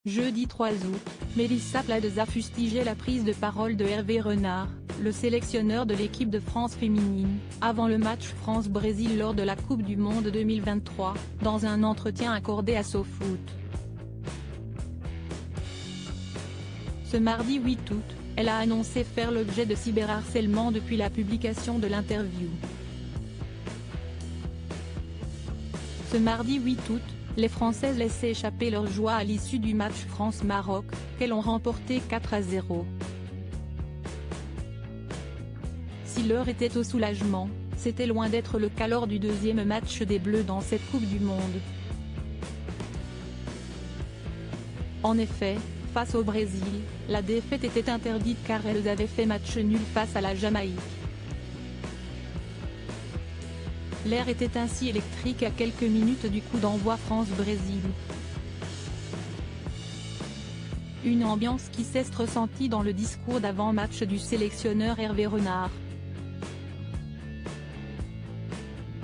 Jeudi 3 août, Mélissa Plaza fustigeait la prise de parole de Hervé Renard, le sélectionneur de l'équipe de France féminine, avant le match France-Brésil lors de la Coupe du Monde 2023, dans un entretien accordé à SoFoot. Ce mardi 8 août, elle a annoncé faire l'objet de cyberharcèlement depuis la publication de l'interview. Ce mardi 8 août, les Françaises laissaient échapper leur joie à l'issue du match France-Maroc, qu'elles ont remporté 4-0. Si l'heure était au soulagement, c'était loin d'être le cas lors du deuxième match des Bleus dans cette Coupe du Monde. En effet, face au Brésil, la défaite était interdite car elles avaient fait match nul face à la Jamaïque. L'air était ainsi électrique à quelques minutes du coup d'envoi France-Brésil. Une ambiance qui s'est ressentie dans le discours d'avant-match du sélectionneur Hervé Renard.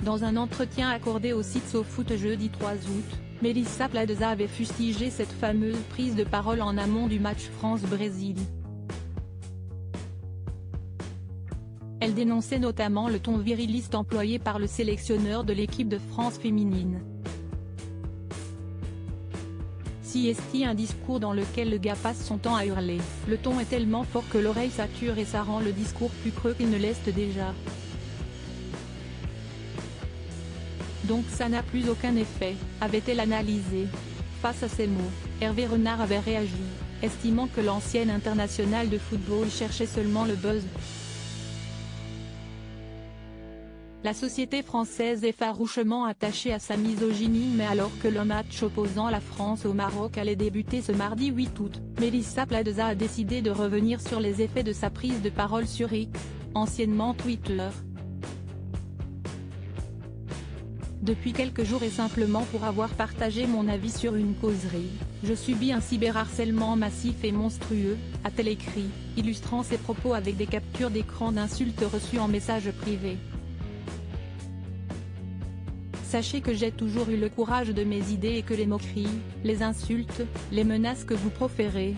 Dans un entretien accordé au site SoFoot jeudi 3 août, Mélissa Plaza avait fustigé cette fameuse prise de parole en amont du match France-Brésil. Elle dénonçait notamment le ton viriliste employé par le sélectionneur de l'équipe de France féminine. Si est un discours dans lequel le gars passe son temps à hurler, le ton est tellement fort que l'oreille sature et ça rend le discours plus creux qu'il ne l'est déjà. Donc ça n'a plus aucun effet, avait-elle analysé. Face à ces mots, Hervé Renard avait réagi, estimant que l'ancienne internationale de football cherchait seulement le buzz. La société française est farouchement attachée à sa misogynie mais alors que le match opposant la France au Maroc allait débuter ce mardi 8 août, Mélissa Plaza a décidé de revenir sur les effets de sa prise de parole sur X, anciennement Twitter. Depuis quelques jours et simplement pour avoir partagé mon avis sur une causerie, je subis un cyberharcèlement massif et monstrueux, a-t-elle écrit, illustrant ses propos avec des captures d'écran d'insultes reçues en message privé. Sachez que j'ai toujours eu le courage de mes idées et que les moqueries, les insultes, les menaces que vous proférez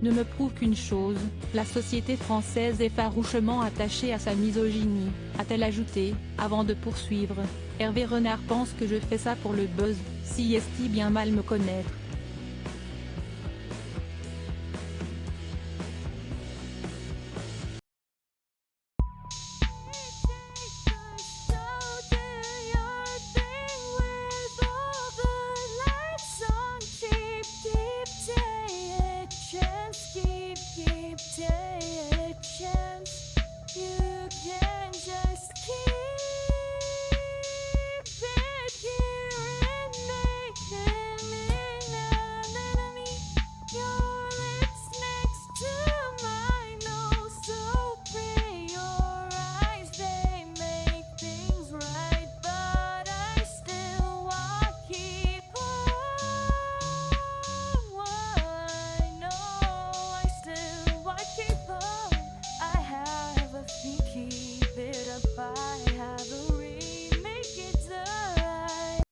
ne me prouvent qu'une chose, la société française est farouchement attachée à sa misogynie, a-t-elle ajouté, avant de poursuivre. Hervé Renard pense que je fais ça pour le buzz, si est bien mal me connaître.